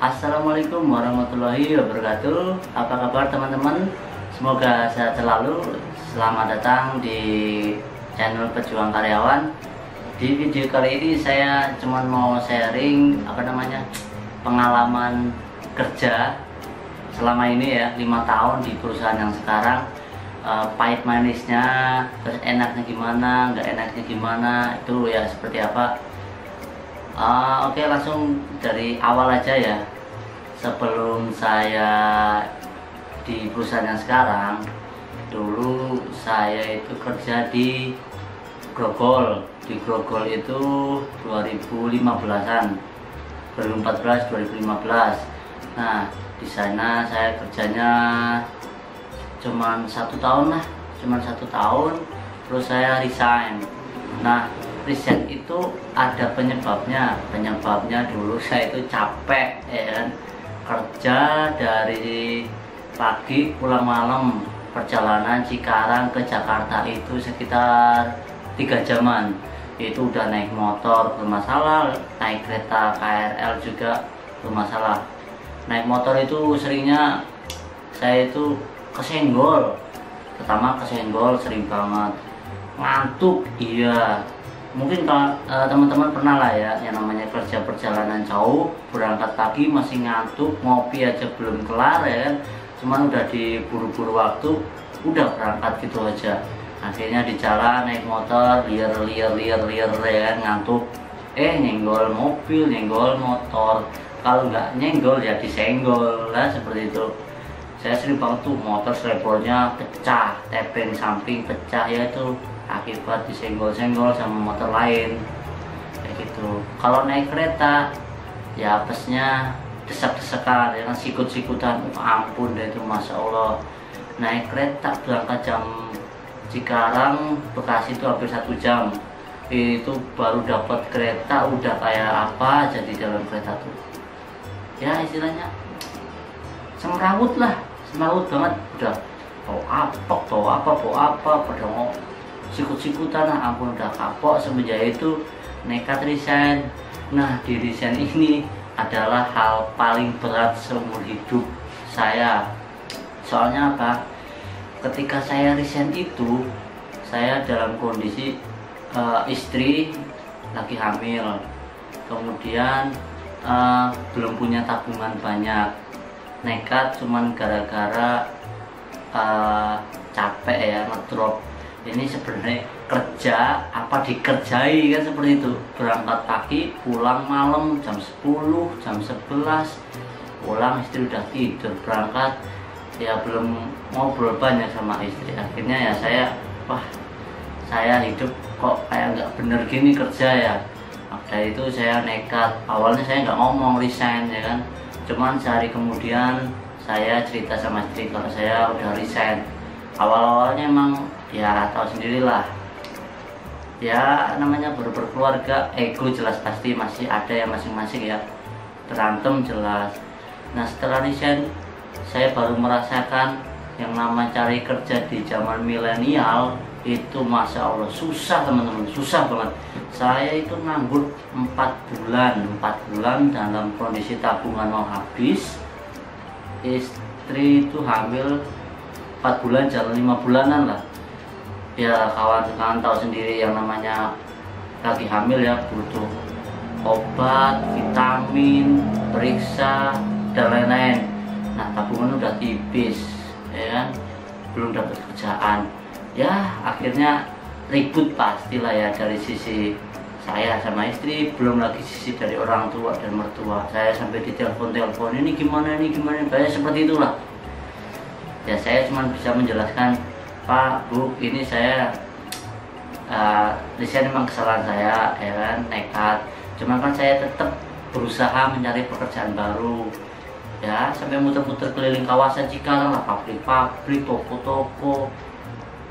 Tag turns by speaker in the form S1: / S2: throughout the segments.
S1: Assalamualaikum warahmatullahi wabarakatuh. Apa kabar teman-teman? Semoga sehat selalu. Selamat datang di channel Pejuang Karyawan. Di video kali ini saya cuma mau sharing pengalaman kerja selama ini ya, 5 tahun di perusahaan yang sekarang. Pahit manisnya, terus enaknya gimana, nggak enaknya gimana, itu ya seperti apa. Oke, langsung dari awal aja ya. Sebelum saya di perusahaan yang sekarang, dulu saya itu kerja di Grogol. Di Grogol itu 2015-an, 2014-2015. Nah, di sana saya kerjanya cuman 1 tahun lah, terus saya resign. Nah, resign itu ada penyebabnya dulu saya itu capek ya kan, kerja dari pagi pulang malam, perjalanan Cikarang ke Jakarta itu sekitar 3 jaman. Itu udah naik motor bermasalah, naik kereta KRL juga bermasalah. Naik motor itu seringnya saya itu kesenggol. Pertama kesenggol sering banget, ngantuk. Iya, mungkin kalau teman-teman pernah lah ya, yang namanya kerja perjalanan jauh, berangkat pagi masih ngantuk, ngopi aja belum kelar ya kan, cuman udah diburu-buru waktu, udah berangkat gitu aja. Akhirnya di jalan naik motor liar ya kan, ngantuk, nyenggol mobil, nyenggol motor. Kalau nggak nyenggol ya disenggol lah, seperti itu. Saya sering banget tuh motor sleepernya pecah, tepeng samping pecah, ya itu akibat disenggol-senggol sama motor lain kayak gitu. Kalau naik kereta ya apesnya desak-desakan ya kan, sikut-sikutan, ampun deh itu, masya Allah. Naik kereta berangkat jam Cikarang Bekasi itu hampir 1 jam, itu baru dapat kereta udah kayak apa jadi dalam kereta tuh ya, istilahnya semrawut banget, udah bau apa pada mau sikut-sikutan lah, ampun udah kapok. Semenjak itu nekat resign. Nah, di resign ini adalah hal paling berat seumur hidup saya. Soalnya apa? Ketika saya resign itu, saya dalam kondisi istri lagi hamil, kemudian belum punya tabungan banyak. Nekat cuman gara-gara capek ya, ngedrop. Ini sebenarnya kerja apa dikerjai kan, seperti itu. Berangkat pagi pulang malam jam 10 jam 11, pulang istri udah tidur. Berangkat ya belum ngobrol banyak sama istri. Akhirnya ya saya hidup kok kayak nggak bener gini kerja ya. Dari itu saya nekat. Awalnya saya nggak ngomong resign ya kan, cuman sehari kemudian saya cerita sama istri kalau saya udah resign. Awal-awalnya emang ya tahu sendirilah ya, namanya baru berkeluarga, ego jelas pasti masih ada ya, masing-masing ya, berantem jelas. Nah, setelah resign saya baru merasakan yang nama cari kerja di zaman milenial itu, masya Allah susah teman-teman, susah banget. Saya itu nganggur 4 bulan dalam kondisi tabungan mau habis. Istri itu hamil 4 bulan, jalan 5 bulanan lah ya. Kawan-kawan tahu sendiri yang namanya lagi hamil ya, butuh obat, vitamin, periksa dan lain-lain. Nah, tabungan udah tipis ya kan, belum dapat kerjaan ya. Akhirnya ribut pastilah ya, dari sisi saya sama istri, belum lagi sisi dari orang tua dan mertua. Saya sampai ditelepon, ini gimana, kayak seperti itulah ya. Saya cuma bisa menjelaskan, Pak, Bu, ini saya resign memang kesalahan saya ya kan, nekat. Cuman kan saya tetap berusaha mencari pekerjaan baru ya, sampai muter-muter keliling kawasan Cikarang lah, pabrik-pabrik, toko-toko.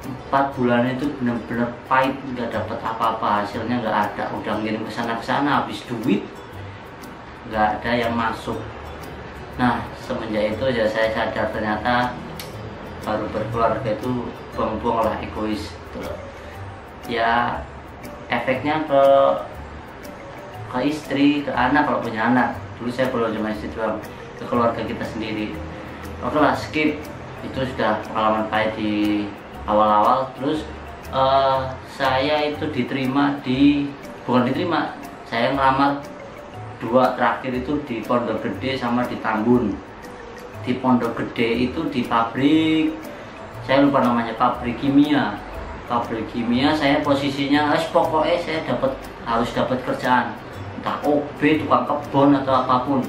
S1: 4 bulan itu bener-bener pahit, nggak dapat apa-apa, hasilnya nggak ada. Udah ngirim kesana habis duit, nggak ada yang masuk. Nah, semenjak itu ya saya sadar ternyata baru berkeluarga itu buang-buang lah, egois gitu. Ya efeknya ke istri, ke anak kalau punya anak. dulu saya belum cuma istri doang, ke keluarga kita sendiri. Oke lah, skip, itu sudah pengalaman pahit di awal-awal. Terus saya itu bukan diterima, saya ngelamar 2 terakhir itu di Pondok Gede sama di Tambun. Di Pondok Gede itu di pabrik, saya lupa namanya, pabrik kimia. Saya posisinya pokoknya saya harus dapat kerjaan, entah OB, tukang kebun atau apapun.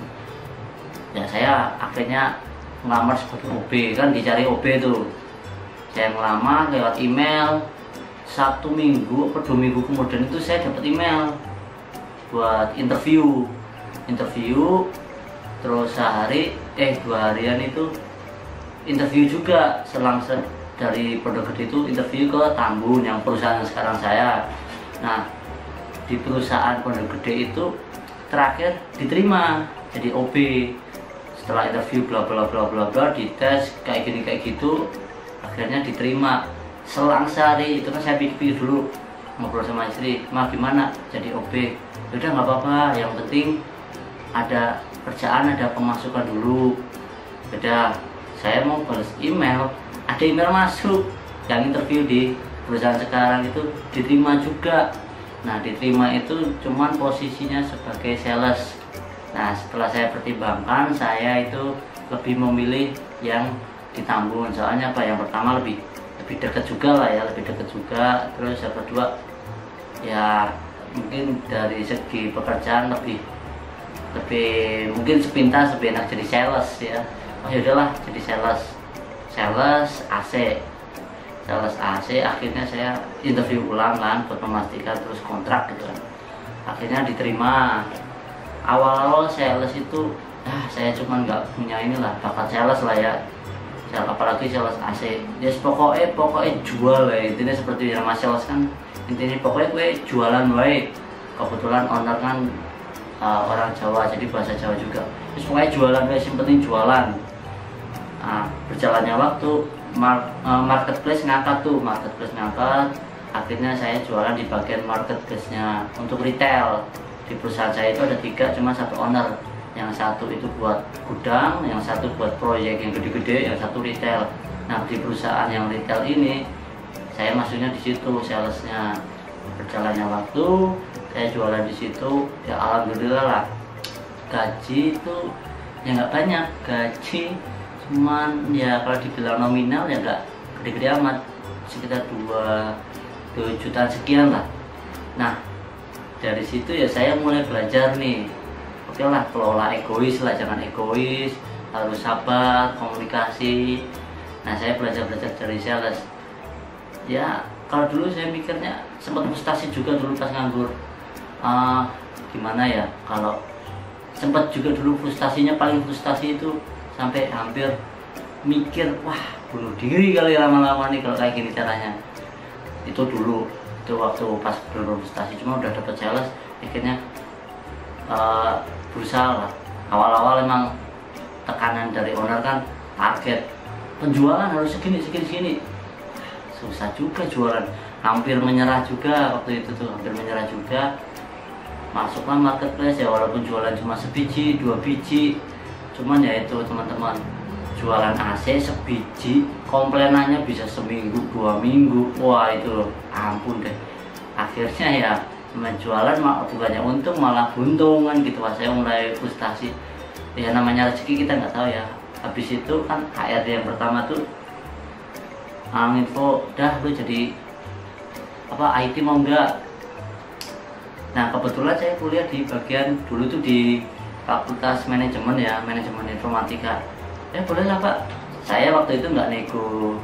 S1: Ya saya akhirnya ngelamar sebagai OB, kan dicari OB tuh. Saya ngelamar lewat email. 1 minggu atau 2 minggu kemudian itu saya dapat email buat interview. Terus 2 harian itu interview juga, selang dari Pondok Gede itu interview ke Tambun yang perusahaan sekarang saya. Nah, di perusahaan Pondok Gede itu terakhir diterima jadi OB. Setelah interview bla bla bla bla bla, dites kayak gini kayak gitu, akhirnya diterima. Selang sehari itu kan saya pikir dulu, ngobrol sama istri, "Ma, gimana jadi OB?" Udah nggak apa-apa, yang penting ada kerjaan, ada pemasukan dulu. Udah, saya mau balas email, ada email masuk yang interview di perusahaan sekarang itu diterima juga. Nah, diterima itu cuman posisinya sebagai sales. Nah, setelah saya pertimbangkan, saya itu lebih memilih yang di Tambun. Soalnya apa, yang pertama lebih dekat juga lah ya, lebih dekat juga. Terus yang kedua ya mungkin dari segi pekerjaan lebih mungkin sepintas lebih enak jadi sales ya. Oh ya udahlah, jadi sales AC. Akhirnya saya interview ulang kan buat memastikan, terus kontrak gitu kan. Akhirnya diterima. Awal-awal sales itu saya cuman nggak punya inilah bakat sales lah ya, apalagi sales AC. Yes, pokoknya jual lah, intinya seperti nama sales kan, intinya pokoknya gue jualan wae. Kebetulan owner kan orang Jawa, jadi bahasa Jawa juga. Terus pokoknya jualan guys, yang penting jualan. Nah, berjalannya waktu marketplace ngangkat. Akhirnya saya jualan di bagian marketplace-nya untuk retail. Di perusahaan saya itu ada 3, cuma 1 owner. Yang 1 itu buat gudang, yang 1 buat proyek yang gede-gede, yang 1 retail. Nah, di perusahaan yang retail ini saya masuknya di situ salesnya. Berjalannya waktu saya jualan di situ, ya alhamdulillah lah. Gaji itu ya nggak banyak, gaji cuman ya kalau dibilang nominal ya nggak gede-gede amat, sekitar 2 jutaan sekian lah. Nah, dari situ ya saya mulai belajar nih, oke lah, kelola egois lah, jangan egois, harus sabar, komunikasi. Nah, saya belajar dari sales. Ya kalau dulu saya mikirnya sempat frustasi juga dulu pas nganggur. Gimana ya, kalau sempat juga dulu frustasinya, paling frustasi itu sampai hampir mikir, wah bunuh diri kali lama-lama nih kalau kayak gini caranya. Itu dulu, itu waktu pas belum frustasi, cuma udah dapet sales akhirnya berusaha lah. Awal-awal emang tekanan dari owner kan, target penjualan harus segini. Susah juga jualan, hampir menyerah juga waktu itu tuh, masuklah marketplace ya, walaupun jualan cuma sebiji 2 biji, cuman ya itu teman-teman, jualan AC sebiji komplainannya bisa seminggu 2 minggu, wah itu ampun deh. Akhirnya ya jualan bukannya untung malah buntung kan gitu. Wah, saya mulai frustasi. Ya namanya rezeki kita nggak tahu ya. Habis itu kan HRD yang pertama tuh info, dah lu jadi IT mau enggak. Nah, kebetulan saya kuliah di bagian dulu tuh di Fakultas Manajemen ya, Manajemen Informatika. Ya boleh lah Pak, saya waktu itu nggak nego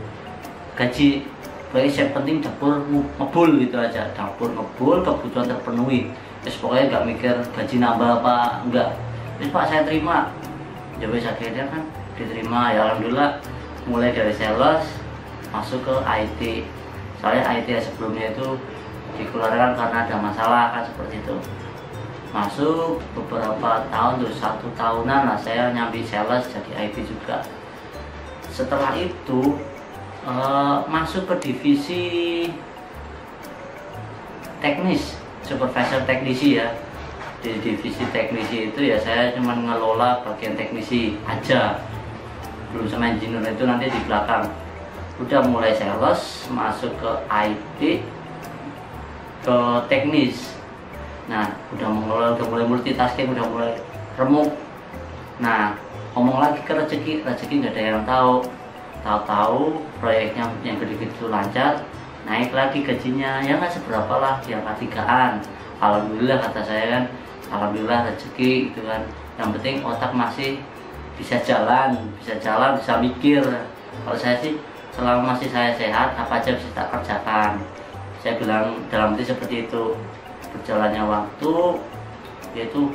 S1: gaji, pokoknya yang penting dapur ngebul gitu aja, dapur ngebul, kebutuhan terpenuhi. Terus pokoknya nggak mikir gaji nambah apa enggak. Terus Pak saya terima, ya wes akhirnya kan diterima ya, alhamdulillah. Mulai dari sales masuk ke IT, soalnya IT sebelumnya itu dikeluarkan karena ada masalah kan, seperti itu. Masuk beberapa tahun tuh, 1 tahunan lah saya nyambi sales jadi IT juga. Setelah itu masuk ke divisi teknis, supervisor teknisi ya. Di divisi teknisi itu ya saya cuma ngelola bagian teknisi aja, belum sama engineer itu nanti di belakang. Udah mulai sales, masuk ke IT, ke teknis. Nah udah mulai multitasking, udah mulai remuk. Nah ngomong lagi ke rezeki nggak ada yang tahu. Tahu-tahu proyeknya yang gede-gede itu lancar, naik lagi gajinya ya nggak seberapa lah, di angka 3-an. Alhamdulillah kata saya kan, alhamdulillah rezeki gitu kan. Yang penting otak masih bisa jalan, bisa mikir. Kalau saya sih selama masih saya sehat, apa aja bisa tak kerjakan. Saya bilang dalam hati seperti itu. Berjalannya waktu, yaitu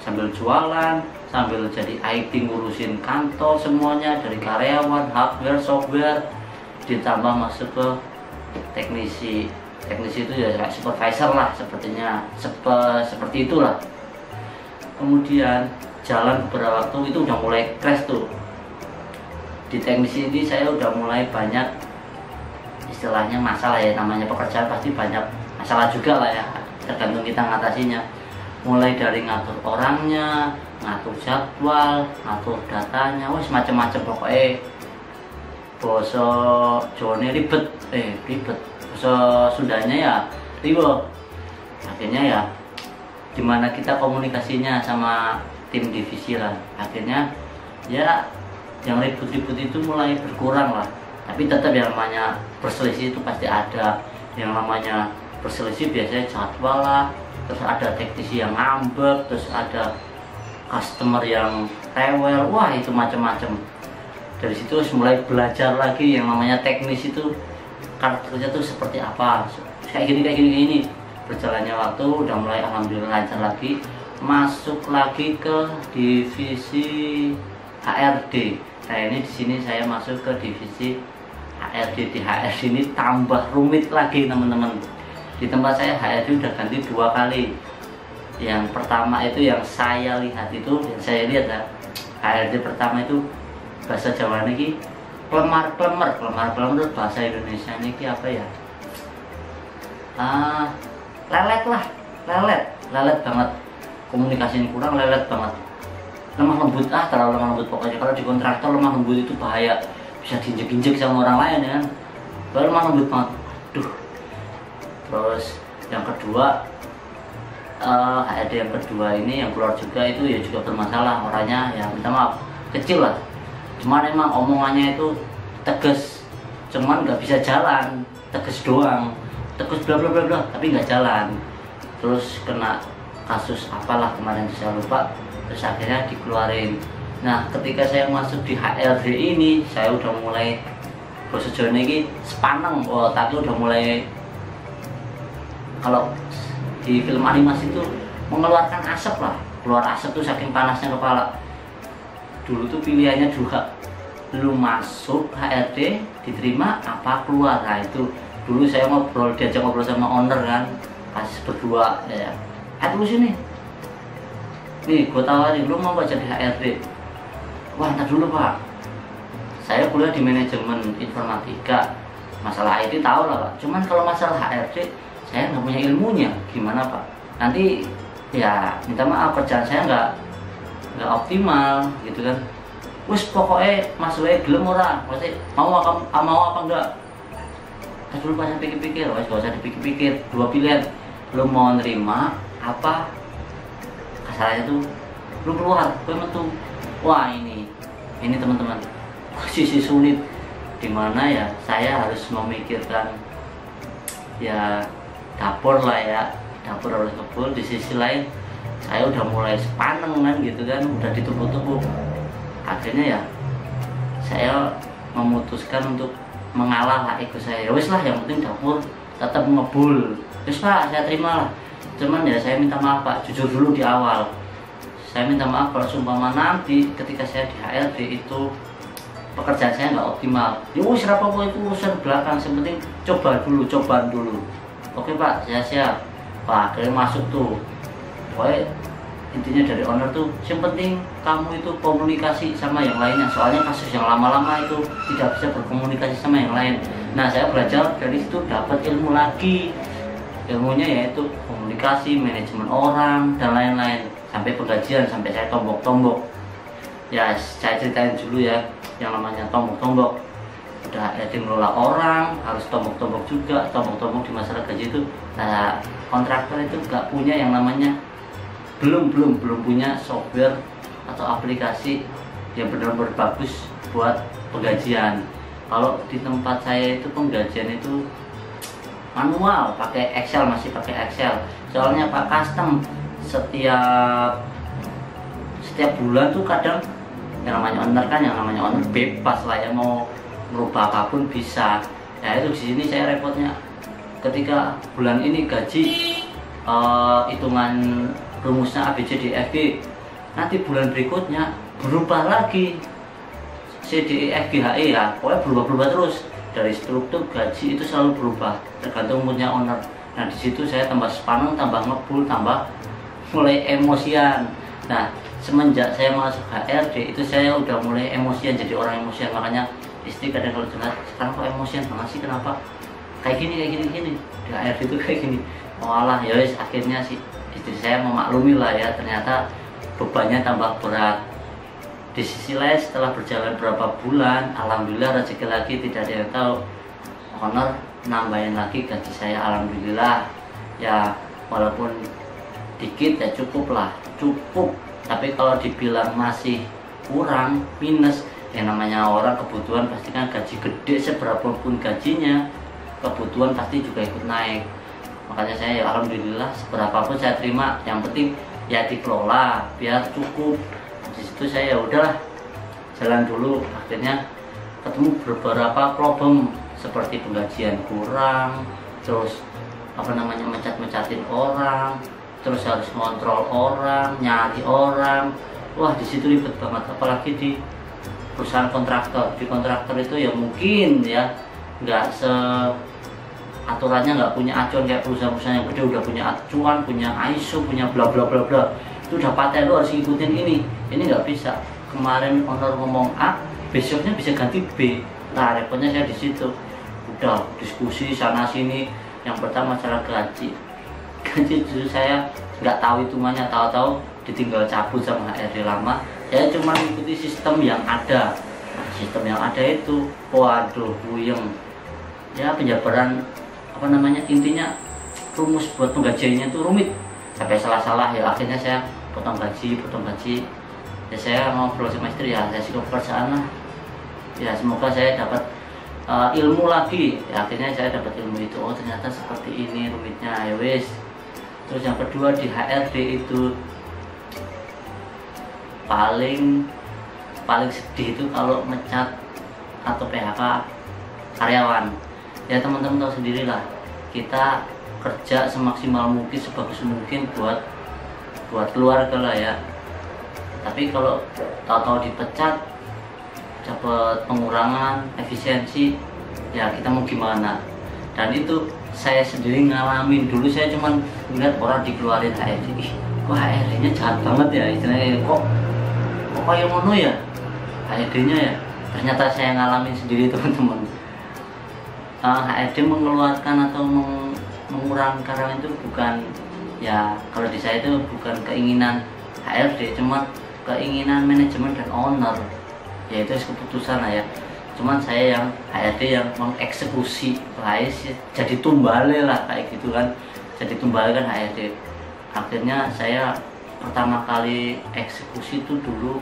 S1: sambil jualan, sambil jadi IT ngurusin kantor semuanya, dari karyawan, hardware, software, ditambah masuk ke teknisi itu ya kayak supervisor lah sepertinya, seperti itulah. Kemudian jalan beberapa waktu itu udah mulai crash tuh. Di teknisi ini saya udah mulai banyak istilahnya masalah ya, namanya pekerjaan pasti banyak masalah juga lah ya, tergantung kita ngatasinya. Mulai dari ngatur orangnya, ngatur jadwal, ngatur datanya, wes macam-macam pokoknya. Boso Jone ribet, boso Sundanya ya ribet. Akhirnya ya dimana kita komunikasinya sama tim divisi lah. Akhirnya ya yang ribut-ribut itu mulai berkurang lah. Tapi tetap yang namanya perselisih itu pasti ada. Yang namanya perselisih biasanya jadwal lah, terus ada teknisi yang ngambek, terus ada customer yang rewel, wah itu macam-macam. Dari situ mulai belajar lagi yang namanya teknis itu karakternya tuh seperti apa, kayak gini. Berjalannya waktu udah mulai alhamdulillah lancar lagi, masuk lagi ke divisi HRD. Nah ini di sini saya masuk ke divisi HRD. Di HRD ini tambah rumit lagi teman-teman. Di tempat saya HRD udah ganti 2 kali. Yang pertama itu yang saya lihat ya, HRD pertama itu bahasa Jawa ini klemar itu bahasa Indonesia ini apa ya? Lelet banget, komunikasinya kurang, lelet banget, lemah lembut, terlalu lemah lembut pokoknya. Kalau di kontraktor lemah lembut itu bahaya, bisa diinjek-injek sama orang lain ya kan. Lemah lembut banget, Terus yang kedua, HRD yang kedua ini yang keluar juga itu ya juga bermasalah, orangnya ya minta maaf kecil lah, cuman emang omongannya itu tegas, cuman nggak bisa jalan, tegas doang, tegas bla bla bla tapi nggak jalan. Terus kena kasus apalah kemarin saya lupa, terus akhirnya dikeluarin. Nah ketika saya masuk di HRD ini, saya udah mulai bahasa Jawa ini sepaneng, tapi udah mulai, kalau di film animasi itu mengeluarkan asap lah, keluar asap tuh saking panasnya kepala. Dulu tuh pilihannya juga, lu masuk HRD diterima apa keluar. Nah itu dulu saya diajak ngobrol sama owner kan, pas berdua ya, aduh sini nih gue tawarin, lu mau gak jadi HRD? Wah ntar dulu pak, saya kuliah di manajemen informatika, masalah IT tahu lah pak, cuman kalau masalah HRD saya nggak punya ilmunya, gimana pak? Nanti ya minta maaf, kerjaan saya nggak optimal gitu kan. Wes pokoknya masuknya gelem ora, maksudnya mau apa enggak? Terus dulu banyak pikir-pikir, wes gak usah dipikir-pikir, 2 pilihan, lu mau nerima apa? Kasarnya tuh lu keluar, gue metu. Wah ini teman-teman posisi sulit, dimana ya saya harus memikirkan ya dapur lah ya, dapur harus ngebul. Di sisi lain saya udah mulai sepaneng kan gitu kan, udah ditumpuk-tumpuk. Akhirnya ya saya memutuskan untuk mengalah lah ego saya. Ya wis lah, yang penting dapur tetap ngebul. Wis pak, saya terima lah. Cuman ya saya minta maaf pak, jujur dulu di awal. Saya minta maaf kalau sumpama nanti ketika saya di HRD itu pekerjaan saya nggak optimal. Ya wis apa itu urusan belakang, yang penting cobaan dulu. Oke pak, saya siap. Pak, akhirnya masuk tuh. Pokoknya intinya dari owner tuh, yang penting kamu itu komunikasi sama yang lainnya. Soalnya kasus yang lama-lama itu tidak bisa berkomunikasi sama yang lain. Nah saya belajar dari situ, dapat ilmu lagi. ilmunya yaitu komunikasi, manajemen orang dan lain-lain, sampai penggajian, sampai saya tombok-tombok. Ya saya ceritain dulu ya yang namanya tombok-tombok. Udah HRD ngelola orang harus tombok-tombok juga, tombok-tombok di masalah gaji itu. Nah, kontraktor itu nggak punya yang namanya belum punya software atau aplikasi yang benar-benar bagus buat penggajian. Kalau di tempat saya itu penggajian itu manual, pakai Excel, masih pakai Excel. Soalnya Pak Custom setiap bulan tuh kadang yang namanya owner kan, yang namanya owner bebas lah ya, mau merubah apapun bisa. Ya itu di sini saya repotnya ketika bulan ini gaji hitungan rumusnya ABCDEFG, nanti bulan berikutnya berubah lagi CDEFGHE ya, pokoknya berubah terus. Dari struktur gaji itu selalu berubah tergantung moodnya owner. Nah di situ saya tambah sepaneng, tambah ngebul, tambah mulai emosian. Nah semenjak saya masuk HRD itu saya udah mulai emosian, jadi orang emosian. Makanya istri kadang kalau curhat, sekarang kok emosian banget sih, kenapa kayak gini di HRD itu kayak gini. Walah ya wis, akhirnya sih istri saya memaklumi lah ya, ternyata bebannya tambah berat. Di sisi lain setelah berjalan berapa bulan, alhamdulillah rezeki lagi, tidak ada yang tahu, owner nambahin lagi gaji saya, alhamdulillah ya, walaupun dikit ya cukup. Tapi kalau dibilang masih kurang, minus, yang namanya orang kebutuhan pasti kan, gaji gede seberapapun gajinya, kebutuhan pasti juga ikut naik. Makanya saya ya alhamdulillah seberapapun saya terima, yang penting ya dikelola biar cukup. Di situ saya ya udahlah jalan dulu. Akhirnya ketemu beberapa problem seperti penggajian kurang, terus mecat-mecatin orang, terus harus ngontrol orang, nyari orang. Wah di situ ribet banget, apalagi di perusahaan kontraktor. Di kontraktor itu ya mungkin ya nggak aturannya nggak punya acuan kayak perusahaan-perusahaan yang gede, udah punya acuan, punya ISO, punya bla bla bla bla. Itu udah paten, lu harus ngikutin ini nggak bisa. Kemarin owner ngomong A, besoknya bisa ganti B. Nah repotnya saya di situ. Udah diskusi sana sini. Yang pertama masalah gaji justru saya nggak tahu hitungannya, tahu-tahu ditinggal cabut sama HRD lama. Saya cuma mengikuti sistem yang ada. Nah, sistem yang ada itu waduh puyeng ya, penjabaran intinya rumus buat penggajiannya itu rumit, sampai salah-salah ya. Akhirnya saya potong gaji ya. Saya mau proses master ya, saya sikap pekerjaan lah ya, semoga saya dapat ilmu lagi ya. Akhirnya saya dapat ilmu itu, oh ternyata seperti ini rumitnya ya wis. Terus yang kedua di HRD itu paling sedih itu kalau mecat atau PHK karyawan. Ya teman-teman tahu sendirilah, kita kerja semaksimal mungkin, sebagus mungkin buat keluarga lah ya. Tapi kalau tahu-tahu dipecat, dapat pengurangan efisiensi, ya kita mau gimana? Dan itu saya sendiri ngalamin. Dulu saya cuman melihat orang dikeluarin HRD, kok HRD-nya jahat banget ya, istilahnya kok kayak ngono ya HRD-nya ya. Ternyata saya ngalamin sendiri teman-teman. HRD mengeluarkan atau mengurangi karyawan itu bukan ya, kalau di saya itu bukan keinginan HRD, cuma keinginan manajemen dan owner, yaitu keputusan lah ya. Cuman saya yang HRD yang mengeksekusi lah, jadi tumbale lah kayak gitu kan, jadi tumbale kan HRD. Akhirnya saya pertama kali eksekusi itu dulu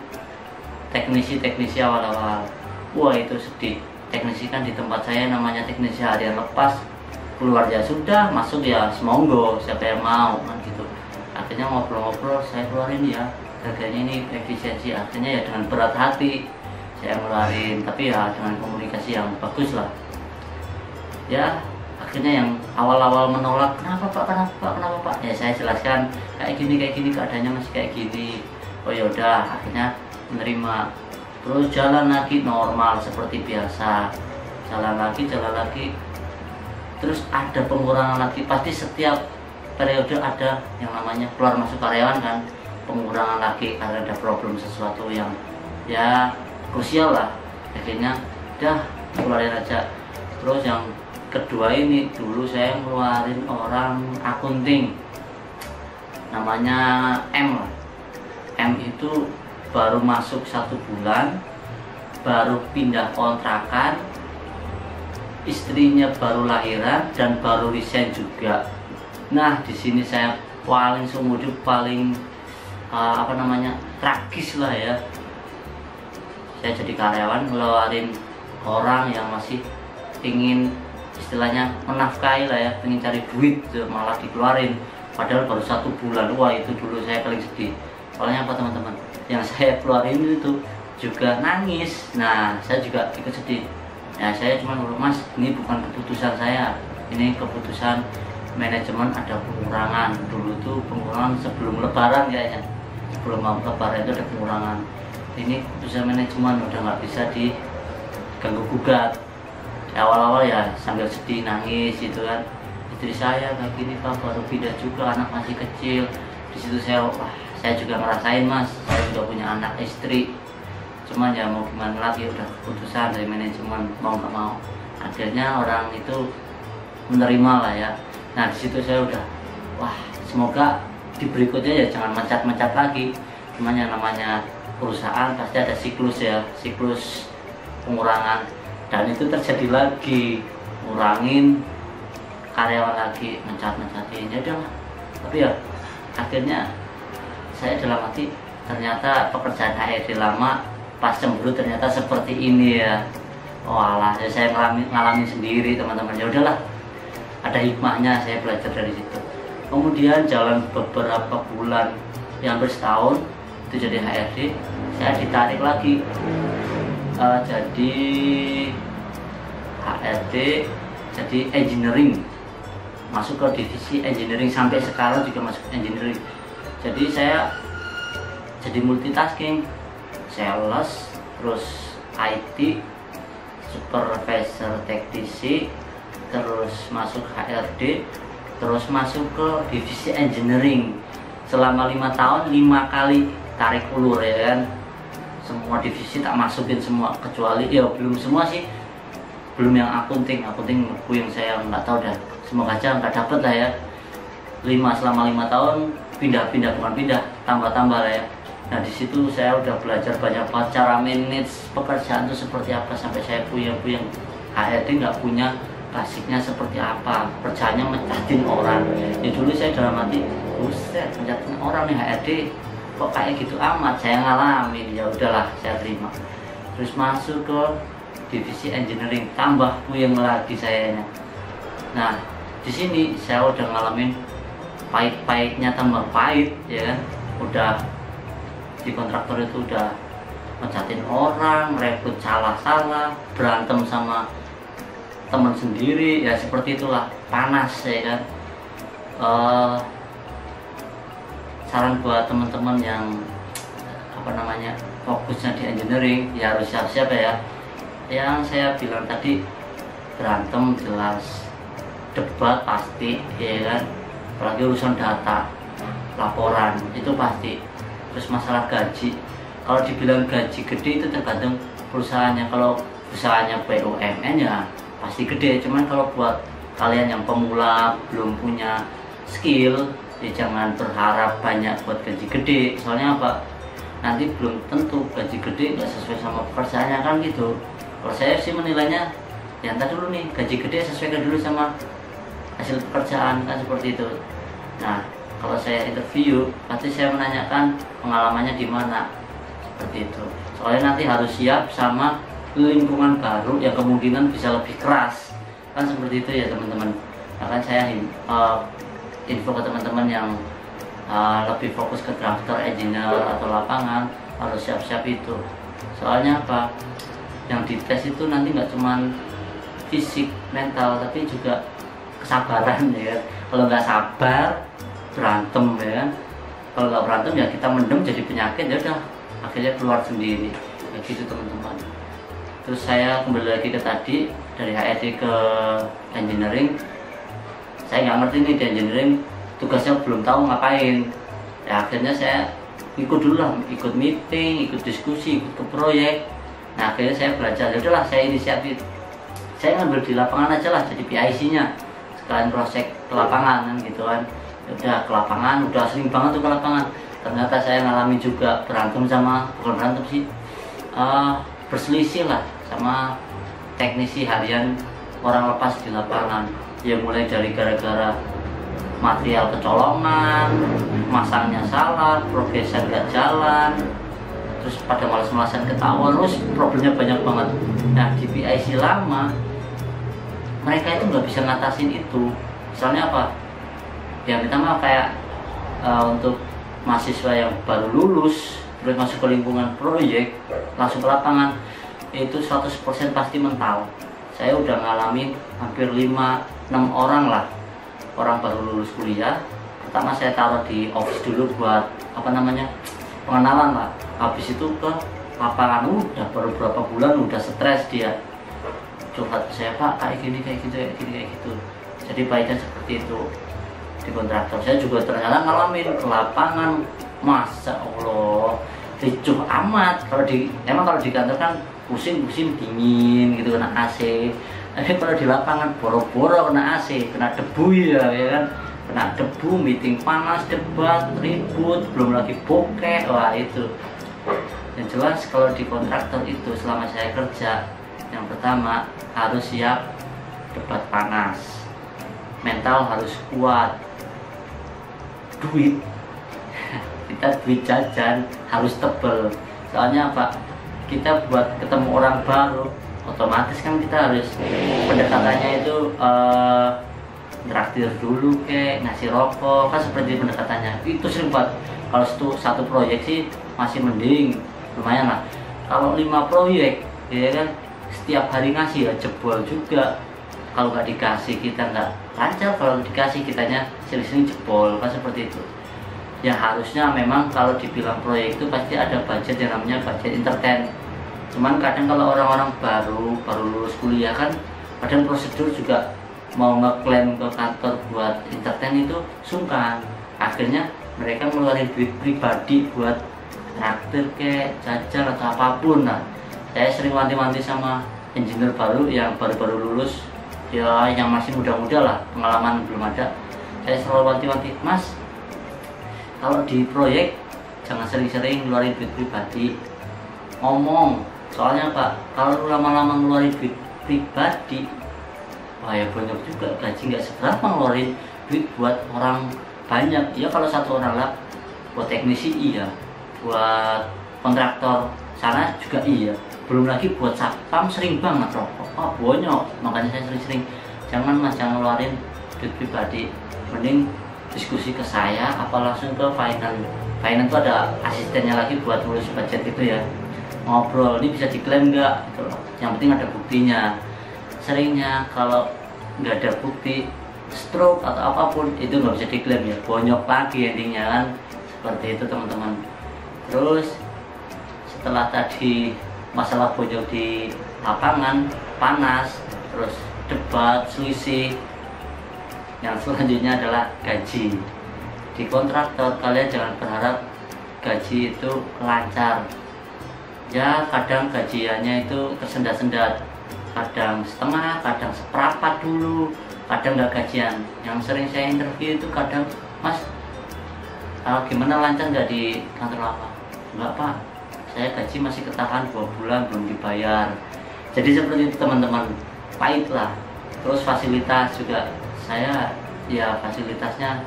S1: teknisi awal-awal. Wah itu sedih. Teknisi kan di tempat saya namanya teknisi harian lepas, keluar ya sudah, masuk ya semonggo, siapa yang mau kan gitu. Akhirnya ngobrol-ngobrol, saya keluarin ya harganya ini efisiensi. Akhirnya ya dengan berat hati saya ngeluarin, tapi ya dengan komunikasi yang bagus lah ya. Akhirnya yang awal-awal menolak, kenapa pak, ya saya jelaskan kayak gini keadaannya masih kayak gini. Oh ya udah, akhirnya menerima. Terus jalan lagi normal seperti biasa, jalan lagi. Terus ada pengurangan lagi, pasti setiap periode ada yang namanya keluar masuk karyawan kan, pengurangan lagi karena ada problem sesuatu yang ya krusial lah. Akhirnya udah keluarin aja. Terus yang kedua ini dulu saya ngeluarin orang akunting namanya M. M itu baru masuk 1 bulan, baru pindah kontrakan, istrinya baru lahiran dan baru resign juga. Nah di sini saya paling seumur hidup paling tragis lah ya. Saya jadi karyawan ngeluarin orang yang masih ingin istilahnya menafkahi lah ya, ingin cari duit malah dikeluarin padahal baru 1 bulan. Wah itu dulu saya paling sedih. Soalnya apa teman-teman, yang saya keluarin itu juga nangis. Nah saya juga ikut sedih ya. Saya cuma bilang, Mas ini bukan keputusan saya, ini keputusan manajemen, ada pengurangan. Dulu tuh pengurangan sebelum lebaran kayaknya, sebelum mau lebaran itu ada pengurangan. Ini keputusan manajemen, udah nggak bisa diganggu gugat. Awal-awal ya sambil sedih nangis gitu kan, istri saya kayak gini Pak, baru pindah juga, anak masih kecil. Di situ saya juga ngerasain Mas, saya juga punya anak istri, cuman ya mau gimana lagi, udah keputusan dari manajemen, mau nggak mau akhirnya orang itu menerima lah ya. Nah di situ saya udah semoga di berikutnya ya jangan mencat-mencat lagi. Cuman yang namanya perusahaan pasti ada siklus ya, siklus pengurangan, dan itu terjadi lagi, ngurangin karyawan lagi, mencat-mencatin ya udah. Tapi ya akhirnya saya dalam hati, ternyata pekerjaan HRD lama pas cemburu ternyata seperti ini ya. Walah, ya saya ngalamin sendiri teman-teman. Ya udahlah, ada hikmahnya, saya belajar dari situ. Kemudian jalan beberapa bulan, hampir setahun itu jadi HRD, saya ditarik lagi jadi HRD, jadi engineering, masuk ke divisi engineering, sampai sekarang juga masuk engineering. Jadi saya jadi multitasking, sales, terus IT, supervisor teknisi, terus masuk HRD, terus masuk ke divisi engineering. Selama 5 tahun 5 kali tarik ulur ya kan, semua divisi tak masukin semua, kecuali ya belum semua sih, belum yang akunting yang saya nggak tahu dah, semoga aja nggak dapet lah ya. Selama 5 tahun pindah-pindah, bukan pindah, tambah-tambah lah ya. Nah di situ saya udah belajar banyak banget cara manage pekerjaan itu seperti apa, sampai saya puyeng HRD nggak punya basicnya seperti apa, kerjanya mencatin orang. Ya dulu saya dalam hati, buset mencatin orang nih HRD kok kayak gitu amat. Saya ngalamin, ya udahlah saya terima. Terus masuk ke divisi engineering, tambah puyeng lagi sayanya. Nah di sini saya udah ngalamin pahit-pahitnya tambah pahit ya kan. Udah di kontraktor itu udah mencatin orang, rekrut salah-salah, berantem sama teman sendiri, ya seperti itulah, panas ya kan. Saran buat teman-teman yang fokusnya di engineering, ya harus siap-siap ya. Yang saya bilang tadi, berantem jelas, debat pasti ya kan, apalagi urusan data, laporan itu pasti. Terus masalah gaji, kalau dibilang gaji gede itu tergantung perusahaannya. Kalau perusahaannya BUMN ya pasti gede, cuman kalau buat kalian yang pemula belum punya skill ya jangan berharap banyak buat gaji gede. Soalnya apa, nanti belum tentu gaji gede nggak sesuai sama pekerjaannya kan gitu. Kalau saya sih menilainya ya ntar dulu nih, gaji gede sesuaikan dulu sama hasil pekerjaan kan, seperti itu. Nah kalau saya interview pasti saya menanyakan pengalamannya di mana, seperti itu. Soalnya nanti harus siap sama lingkungan baru yang kemungkinan bisa lebih keras kan, seperti itu ya teman-teman. Nah, kan saya info ke teman-teman yang lebih fokus ke drafter, engineer atau lapangan, harus siap-siap itu. Soalnya apa, yang dites itu nanti nggak cuman fisik, mental, tapi juga kesabaran ya. Kalau nggak sabar berantem ya kan, kalau nggak berantem ya kita mendem jadi penyakit, ya udah akhirnya keluar sendiri kayak gitu teman-teman. Terus saya kembali lagi ke tadi, dari HRD ke engineering, saya nggak ngerti nih di engineering tugasnya belum tahu ngapain ya. Akhirnya saya ikut dulu lah, ikut meeting, ikut diskusi, ikut ke proyek. Nah akhirnya saya belajar, ya udahlah saya inisiatif saya ngambil di lapangan aja lah, jadi PIC-nya sekalian cross check ke lapangan kan gitu kan. Udah ke lapangan, udah sering banget tuh ke lapangan. Ternyata saya ngalamin juga berantem sama, bukan berantem sih, berselisih lah sama teknisi harian orang lepas di lapangan. Ya mulai dari gara-gara material kecolongan, masangnya salah, progresan gak jalan, terus pada malas-malasan ketahuan, terus problemnya banyak banget. Nah di PIC lama mereka itu nggak bisa ngatasin itu. Misalnya apa? Yang pertama kayak untuk mahasiswa yang baru lulus terus masuk ke lingkungan proyek langsung ke lapangan itu 100% pasti mental. Saya udah ngalamin hampir 5-6 orang lah, orang baru lulus kuliah. Pertama saya taruh di office dulu buat pengenalan lah. Habis itu ke lapangan, udah baru berapa bulan udah stres dia. Curhat saya, Pak kayak gini kayak gitu. Jadi baiknya seperti itu di kontraktor. Saya juga ternyata ngalamin ke lapangan, masa Allah ricuh amat. Kalau di kantor kan pusing dingin gitu, kena AC. Tapi kalau di lapangan boro-boro kena AC, kena debu ya kan, kena debu, meeting panas, debat, ribut, belum lagi bokeh. Wah itu yang jelas. Kalau di kontraktor itu selama saya kerja, yang pertama harus siap debat panas, mental harus kuat, duit kita duit jajan harus tebel. Soalnya apa, kita buat ketemu orang baru otomatis kan kita harus pendekatannya itu traktir dulu ngasih rokok kan, seperti pendekatannya itu sering banget. Kalau satu proyek sih masih mending, lumayan lah. Kalau 5 proyek ya kan setiap hari ngasih ya jebol juga. Kalau nggak dikasih kita nggak lancar, kalau dikasih kitanya sering-sering jebol kan, seperti itu. Ya harusnya memang kalau dibilang proyek itu pasti ada budget yang namanya budget entertain. Cuman kadang kalau orang-orang baru lulus kuliah kan, kadang prosedur juga mau ngeklaim ke kantor buat entertain itu sungkan. Akhirnya mereka ngeluarin duit pribadi buat traktir jajan atau apapun. Nah saya sering wanti-wanti sama engineer baru yang baru-baru lulus, ya yang masih muda-muda lah, pengalaman belum ada. Saya selalu wanti-wanti, Mas kalau di proyek jangan sering-sering ngeluarin duit pribadi, ngomong. Soalnya Pak, kalau lama-lama ngeluarin duit pribadi, wah ya banyak juga, gaji nggak seberapa ngeluarin duit buat orang banyak. Ya kalau satu orang lah, buat teknisi iya, buat kontraktor sana juga iya, belum lagi buat satpam sering banget rokok. Bonyok. Makanya saya sering-sering jangan Mas, jangan ngeluarin duit pribadi, mending diskusi ke saya apa langsung ke finance itu ada asistennya lagi buat nulis budget itu ya, ngobrol ini bisa diklaim nggak gitu loh. Yang penting ada buktinya. Seringnya kalau nggak ada bukti, stroke atau apapun itu nggak bisa diklaim ya, bonyok lagi endingnya kan, seperti itu teman-teman. Terus setelah tadi masalah bonyok di lapangan panas, terus debat, selisih, yang selanjutnya adalah gaji. Di kontraktor kalian jangan berharap gaji itu lancar. Ya kadang gajiannya itu tersendat-sendat, kadang setengah, kadang seperempat dulu, kadang nggak gajian. Yang sering saya interview itu kadang, Mas gimana lancar nggak di kantor lama? Enggak Pak, saya gaji masih ketahan 2 bulan belum dibayar. Jadi seperti itu teman-teman, pahit lah. Terus fasilitas juga, saya ya fasilitasnya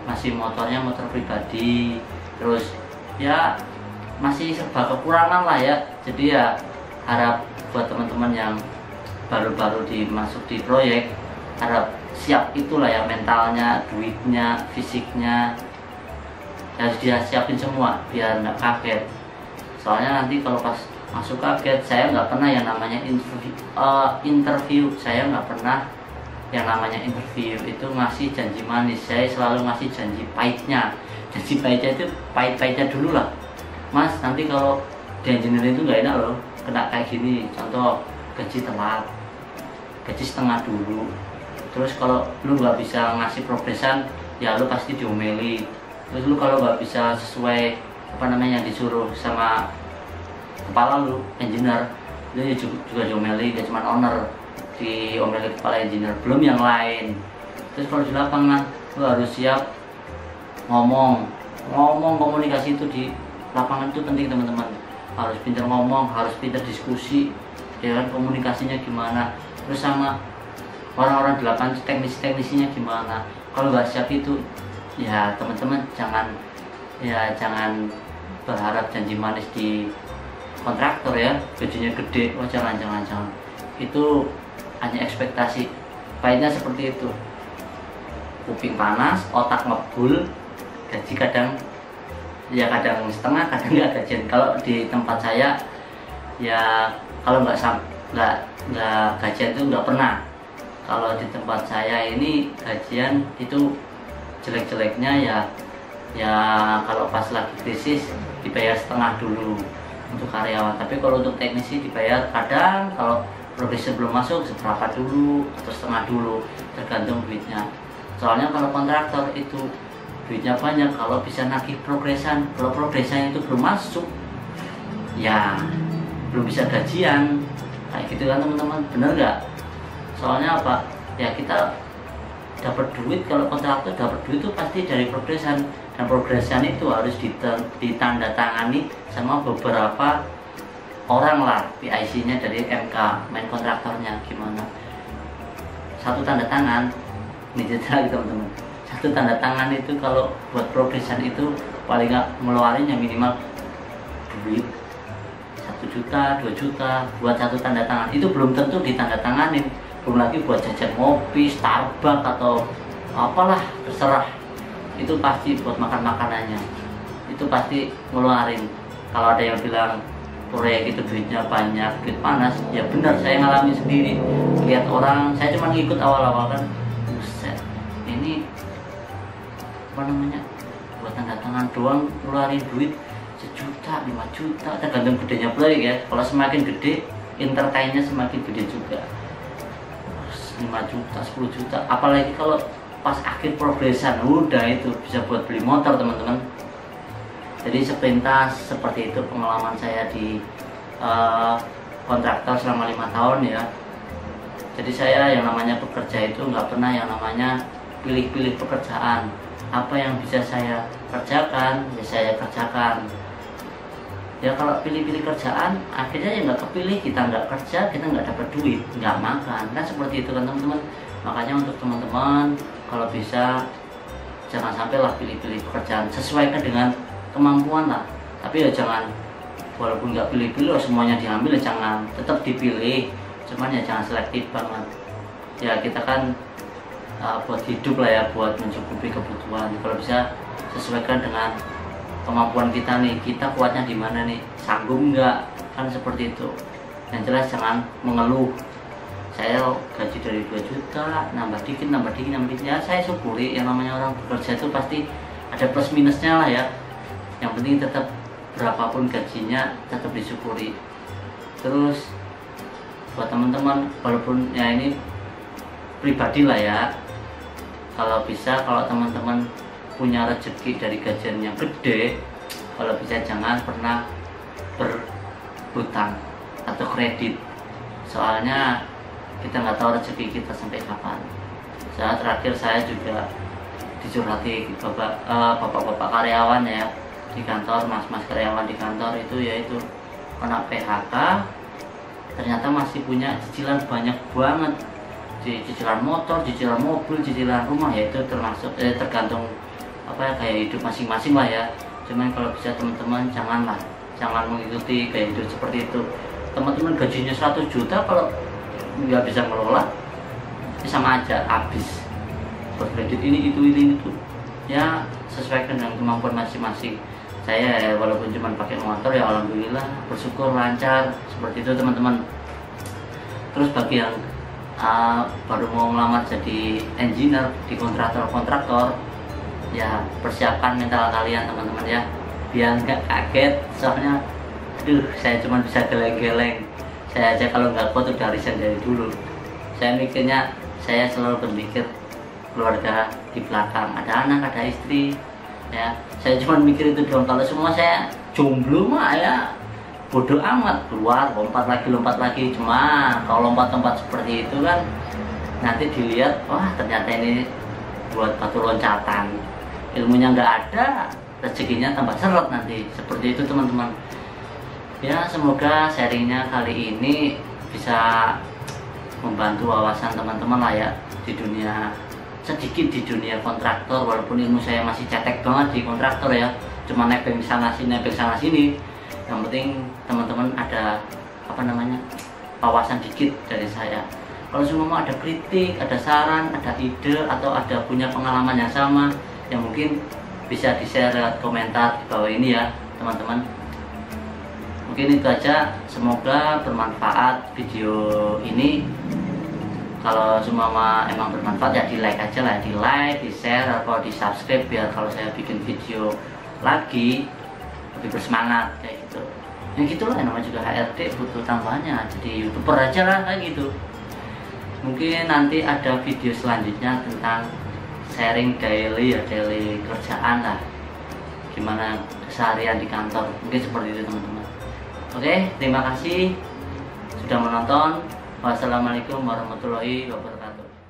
S1: masih motornya motor pribadi, terus ya masih serba kekurangan lah ya. Jadi ya harap buat teman-teman yang baru-baru masuk di proyek, harap siap itulah ya, mentalnya, duitnya, fisiknya harus dia siapin semua biar nggak kaget. Soalnya nanti kalau pas masuk kaget, saya nggak pernah yang namanya interview, saya nggak pernah yang namanya interview itu ngasih janji manis. Saya selalu ngasih janji pahitnya. Janji pahitnya itu pahit-pahitnya dulu lah, Mas nanti kalau di engineer itu nggak enak loh, kena kayak gini. Contoh gaji telat, gaji setengah dulu. Terus kalau lu nggak bisa ngasih progresan, ya lu pasti diomeli. Terus lu kalau nggak bisa sesuai disuruh sama kepala lu engineer, lu juga diomeli. Gak cuma owner, diomeli kepala engineer, belum yang lain. Terus kalau di lapangan lu harus siap ngomong komunikasi itu di lapangan itu penting teman-teman. Harus pintar ngomong, harus pintar diskusi, ya kan, komunikasinya gimana, terus sama orang-orang di lapangan teknisinya gimana. Kalau nggak siap itu ya teman-teman jangan berharap janji manis di kontraktor ya, gajinya gede. Oh jangan, itu hanya ekspektasi. Pahitnya seperti itu, kuping panas, otak ngebul, gaji kadang setengah, kadang nggak gajian. Kalau di tempat saya ya kalau nggak gajian itu nggak pernah. Kalau di tempat saya ini gajian itu jelek-jeleknya ya kalau pas lagi krisis dibayar setengah dulu untuk karyawan. Tapi kalau untuk teknisi dibayar kadang kalau progresi belum masuk seberapa dulu atau setengah dulu, tergantung duitnya. Soalnya kalau kontraktor itu duitnya banyak kalau bisa nagih progresan. Kalau progresan itu belum masuk ya belum bisa gajian, kayak gitu kan teman-teman, bener nggak? Soalnya apa ya, kita dapat duit, kalau kontraktor dapat duit itu pasti dari progresan, dan progresan itu harus ditandatangani sama beberapa orang lah, PIC-nya dari MK, main kontraktornya gimana. Satu tanda tangan, ini cerita lagi teman-teman, satu tanda tangan itu kalau buat progresan itu paling nggak ngeluarin yang minimal duit 1 juta, 2 juta buat satu tanda tangan. Itu belum tentu ditandatanganin, belum lagi buat jajan ngopi, Starbucks atau apalah terserah. Itu pasti buat makanannya, itu pasti ngeluarin. Kalau ada yang bilang proyek itu duitnya banyak, duit panas, ya benar, saya ngalami sendiri. Lihat orang, saya cuma ngikut awal-awal kan, buset, ini apa namanya, buat tanda tangan doang ngeluarin duit 1 juta, 5 juta, tergantung gedenya proyek ya. Kalau semakin gede, entertainnya semakin gede juga, 5 juta, 10 juta. Apalagi kalau pas akhir progresan, udah itu bisa buat beli motor teman-teman. Jadi sepintas seperti itu pengalaman saya di kontraktor selama 5 tahun ya. Jadi saya yang namanya bekerja itu nggak pernah yang namanya pilih-pilih pekerjaan. Apa yang bisa saya kerjakan ya saya kerjakan. Ya kalau pilih-pilih kerjaan akhirnya ya nggak kepilih, kita nggak kerja, kita nggak dapat duit, nggak makan, kan seperti itu kan teman-teman. Makanya untuk teman-teman kalau bisa jangan sampai lah pilih-pilih pekerjaan, sesuaikan dengan kemampuan lah. Tapi ya jangan, walaupun nggak pilih-pilih semuanya diambil ya jangan, tetap dipilih, cuman ya jangan selektif banget. Ya kita kan buat hidup lah ya, buat mencukupi kebutuhan. Kalau bisa sesuaikan dengan kemampuan kita nih, kita kuatnya di mana nih, sanggup nggak, kan seperti itu. Yang jelas jangan mengeluh, saya gaji dari 2 juta nambah dikit ya saya syukuri. Yang namanya orang bekerja itu pasti ada plus minusnya lah ya, yang penting tetap berapapun gajinya tetap disyukuri. Terus buat teman-teman, walaupun ya ini pribadi lah ya, kalau bisa kalau teman-teman punya rezeki dari gajian yang gede, kalau bisa jangan pernah berhutang atau kredit. Soalnya kita nggak tahu rezeki kita sampai kapan. Saat terakhir saya juga dicurhati bapak-bapak karyawan ya di kantor, mas-mas karyawan di kantor itu yaitu kena PHK, ternyata masih punya cicilan banyak banget, cicilan motor, cicilan mobil, cicilan rumah, yaitu termasuk tergantung apa ya, gaya hidup masing-masing lah ya. Cuman kalau bisa teman-teman jangan mengikuti gaya hidup seperti itu. Teman-teman gajinya 100 juta kalau nggak bisa ngelola sama aja habis buat kredit ini itu ya, sesuaikan dengan kemampuan masing-masing. Saya walaupun cuma pakai motor ya alhamdulillah bersyukur lancar seperti itu teman-teman. Terus bagi yang baru mau melamar jadi engineer di kontraktor ya, persiapkan mental kalian teman-teman ya, biar nggak kaget. Soalnya saya cuma bisa geleng-geleng, saya aja kalau nggak kuat udah resign dari dulu. Saya mikirnya, saya selalu berpikir keluarga di belakang, ada anak, ada istri ya. Saya cuma mikir itu doang. Kalau semua saya jomblo mah ya bodoh amat, keluar lompat lagi. Cuma kalau lompat-lompat seperti itu kan nanti dilihat, wah ternyata ini buat batu loncatan, ilmunya nggak ada, rezekinya tambah seret nanti. Seperti itu teman-teman ya. Semoga sharingnya kali ini bisa membantu wawasan teman-teman lah ya, di dunia, sedikit di dunia kontraktor. Walaupun ilmu saya masih cetek banget di kontraktor ya, cuma nebeng sana sini. Yang penting teman-teman ada wawasan dikit dari saya. Kalau semua ada kritik, ada saran, ada ide, atau ada punya pengalaman yang sama, yang mungkin bisa di-share lewat komentar di bawah ini ya teman-teman. Mungkin itu aja, semoga bermanfaat video ini. Kalau semua emang bermanfaat ya di like aja lah, di like, di share, atau di subscribe, biar kalau saya bikin video lagi lebih bersemangat kayak gitu. Yang gitulah, namanya juga HRD butuh tambahannya, jadi YouTuber aja lah kayak gitu. Mungkin nanti ada video selanjutnya tentang sharing daily ya, daily kerjaan lah, gimana keseharian di kantor, mungkin seperti itu teman-teman. Oke, terima kasih sudah menonton. Wassalamualaikum warahmatullahi wabarakatuh.